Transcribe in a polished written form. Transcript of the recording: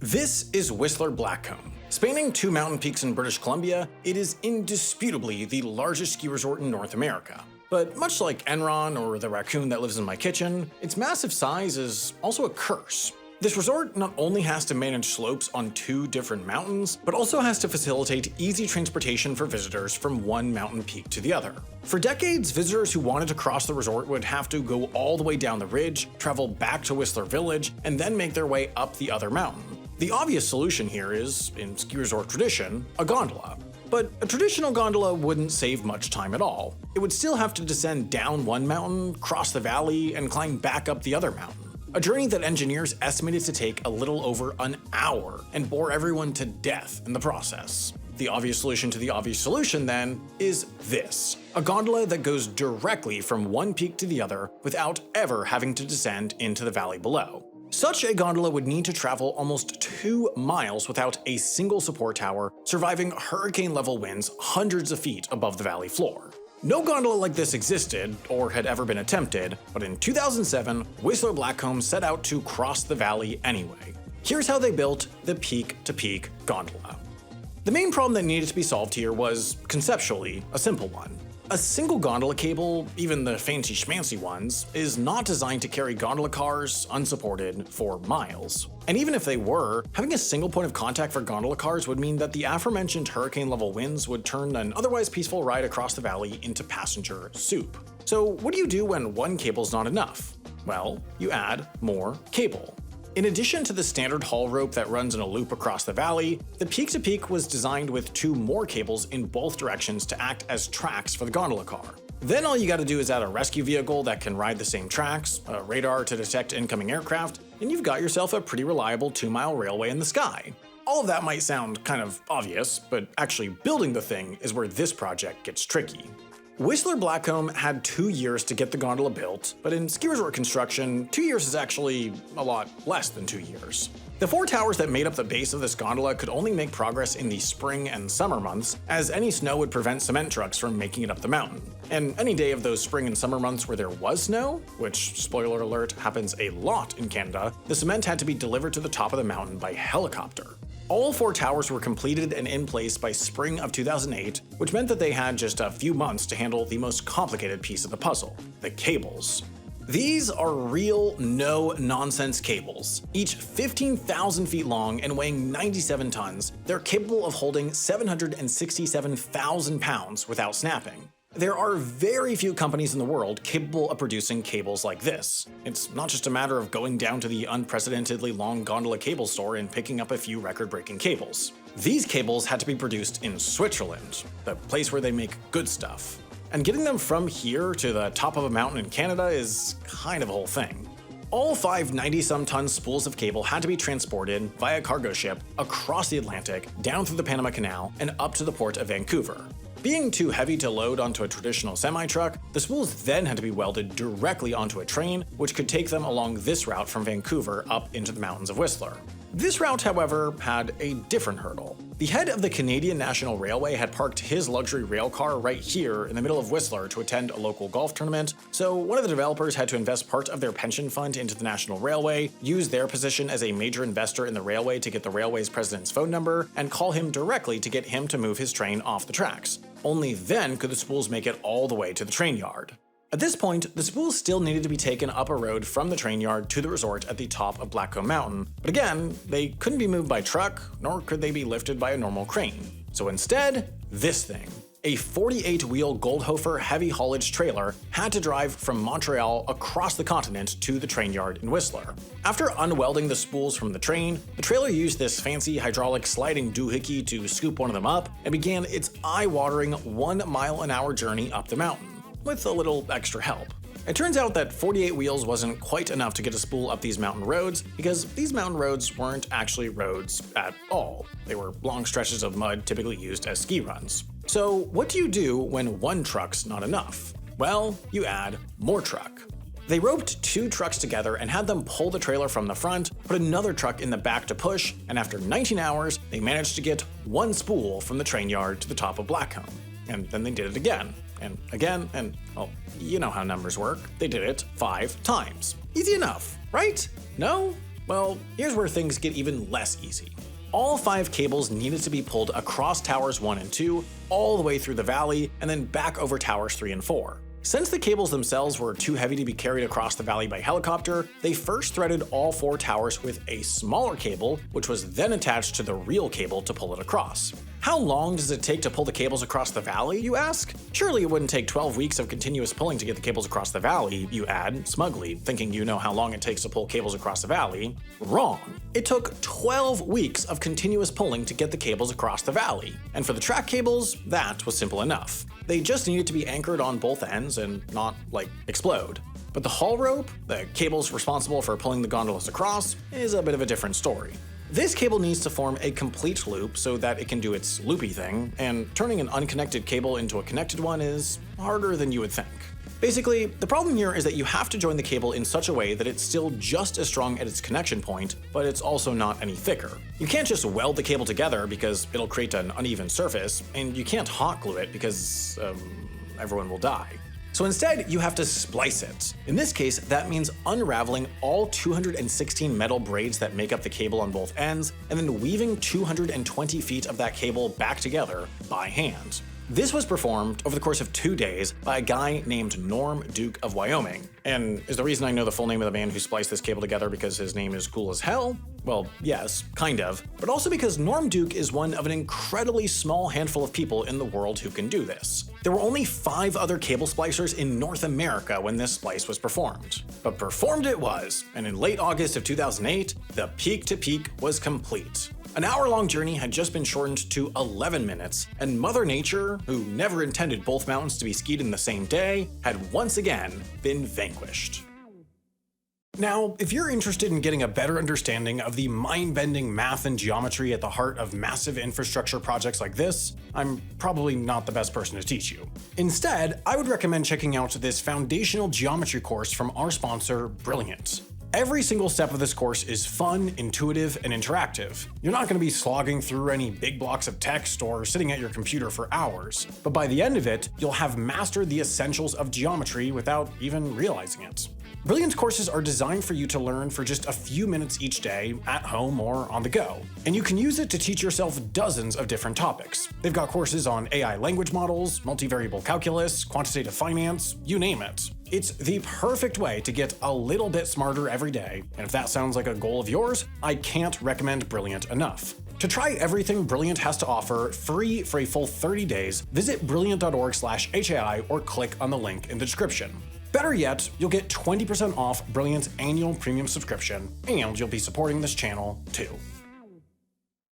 This is Whistler Blackcomb. Spanning two mountain peaks in British Columbia, it is indisputably the largest ski resort in North America. But much like Enron or the raccoon that lives in my kitchen, its massive size is also a curse. This resort not only has to manage slopes on two different mountains, but also has to facilitate easy transportation for visitors from one mountain peak to the other. For decades, visitors who wanted to cross the resort would have to go all the way down the ridge, travel back to Whistler Village, and then make their way up the other mountain. The obvious solution here is, in ski resort tradition, a gondola. But a traditional gondola wouldn't save much time at all. It would still have to descend down one mountain, cross the valley, and climb back up the other mountain. A journey that engineers estimated to take a little over an hour and bore everyone to death in the process. The obvious solution to the obvious solution, then, is this: a gondola that goes directly from one peak to the other without ever having to descend into the valley below. Such a gondola would need to travel almost 2 miles without a single support tower, surviving hurricane-level winds hundreds of feet above the valley floor. No gondola like this existed, or had ever been attempted, but in 2007, Whistler Blackcomb set out to cross the valley anyway. Here's how they built the peak-to-peak gondola. The main problem that needed to be solved here was, conceptually, a simple one. A single gondola cable, even the fancy schmancy ones, is not designed to carry gondola cars, unsupported, for miles. And even if they were, having a single point of contact for gondola cars would mean that the aforementioned hurricane-level winds would turn an otherwise peaceful ride across the valley into passenger soup. So what do you do when one cable's not enough? Well, you add more cable. In addition to the standard haul rope that runs in a loop across the valley, the peak-to-peak was designed with 2 more cables in both directions to act as tracks for the gondola car. Then all you gotta do is add a rescue vehicle that can ride the same tracks, a radar to detect incoming aircraft, and you've got yourself a pretty reliable 2-mile railway in the sky. All of that might sound kind of obvious, but actually building the thing is where this project gets tricky. Whistler Blackcomb had 2 years to get the gondola built, but in ski resort construction, 2 years is actually a lot less than 2 years. The 4 towers that made up the base of this gondola could only make progress in the spring and summer months, as any snow would prevent cement trucks from making it up the mountain. And any day of those spring and summer months where there was snow, which, spoiler alert, happens a lot in Canada, the cement had to be delivered to the top of the mountain by helicopter. All 4 towers were completed and in place by spring of 2008, which meant that they had just a few months to handle the most complicated piece of the puzzle: the cables. These are real, no-nonsense cables. Each 15,000 feet long and weighing 97 tons, they're capable of holding 767,000 pounds without snapping. There are very few companies in the world capable of producing cables like this. It's not just a matter of going down to the unprecedentedly long gondola cable store and picking up a few record-breaking cables. These cables had to be produced in Switzerland, the place where they make good stuff. And getting them from here to the top of a mountain in Canada is kind of a whole thing. All 5 90-some-ton spools of cable had to be transported via cargo ship across the Atlantic, down through the Panama Canal, and up to the port of Vancouver. Being too heavy to load onto a traditional semi-truck, the spools then had to be welded directly onto a train, which could take them along this route from Vancouver up into the mountains of Whistler. This route, however, had a different hurdle. The head of the Canadian National Railway had parked his luxury rail car right here in the middle of Whistler to attend a local golf tournament, so one of the developers had to invest part of their pension fund into the National Railway, use their position as a major investor in the railway to get the railway's president's phone number, and call him directly to get him to move his train off the tracks. Only then could the spools make it all the way to the train yard. At this point, the spools still needed to be taken up a road from the train yard to the resort at the top of Blackcomb Mountain, but again, they couldn't be moved by truck, nor could they be lifted by a normal crane. So instead, this thing. A 48-wheel Goldhofer heavy haulage trailer had to drive from Montreal across the continent to the train yard in Whistler. After unwelding the spools from the train, the trailer used this fancy hydraulic sliding doohickey to scoop one of them up and began its eye-watering 1-mile-an-hour journey up the mountain, with a little extra help. It turns out that 48 wheels wasn't quite enough to get a spool up these mountain roads, because these mountain roads weren't actually roads at all. They were long stretches of mud typically used as ski runs. So what do you do when one truck's not enough? Well, you add more truck. They roped 2 trucks together and had them pull the trailer from the front, put another truck in the back to push, and after 19 hours, they managed to get 1 spool from the train yard to the top of Blackcomb. And then they did it again, and again, and, well, you know how numbers work. They did it 5 times. Easy enough, right? No? Well, here's where things get even less easy. All 5 cables needed to be pulled across towers 1 and 2, all the way through the valley, and then back over towers 3 and 4. Since the cables themselves were too heavy to be carried across the valley by helicopter, they first threaded all 4 towers with a smaller cable, which was then attached to the real cable to pull it across. How long does it take to pull the cables across the valley, you ask? Surely it wouldn't take 12 weeks of continuous pulling to get the cables across the valley, you add, smugly, thinking you know how long it takes to pull cables across the valley. Wrong. It took 12 weeks of continuous pulling to get the cables across the valley. And for the track cables, that was simple enough. They just needed to be anchored on both ends and not, explode. But the haul rope, the cables responsible for pulling the gondolas across, is a bit of a different story. This cable needs to form a complete loop so that it can do its loopy thing, and turning an unconnected cable into a connected one is harder than you would think. Basically, the problem here is that you have to join the cable in such a way that it's still just as strong at its connection point, but it's also not any thicker. You can't just weld the cable together because it'll create an uneven surface, and you can't hot glue it because, everyone will die. So instead, you have to splice it. In this case, that means unraveling all 216 metal braids that make up the cable on both ends, and then weaving 220 feet of that cable back together by hand. This was performed over the course of 2 days by a guy named Norm Duke of Wyoming. And is the reason I know the full name of the man who spliced this cable together because his name is cool as hell? Well, yes, kind of, but also because Norm Duke is one of an incredibly small handful of people in the world who can do this. There were only 5 other cable splicers in North America when this splice was performed. But performed it was, and in late August of 2008, the peak to peak was complete. An hour-long journey had just been shortened to 11 minutes, and Mother Nature, who never intended both mountains to be skied in the same day, had once again been vanquished. Now, if you're interested in getting a better understanding of the mind-bending math and geometry at the heart of massive infrastructure projects like this, I'm probably not the best person to teach you. Instead, I would recommend checking out this foundational geometry course from our sponsor, Brilliant. Every single step of this course is fun, intuitive, and interactive. You're not going to be slogging through any big blocks of text or sitting at your computer for hours, but by the end of it, you'll have mastered the essentials of geometry without even realizing it. Brilliant courses are designed for you to learn for just a few minutes each day, at home or on the go, and you can use it to teach yourself dozens of different topics. They've got courses on AI language models, multivariable calculus, quantitative finance, you name it. It's the perfect way to get a little bit smarter every day, and if that sounds like a goal of yours, I can't recommend Brilliant enough. To try everything Brilliant has to offer free for a full 30 days, visit brilliant.org/HAI or click on the link in the description. Better yet, you'll get 20% off Brilliant's annual premium subscription, and you'll be supporting this channel too.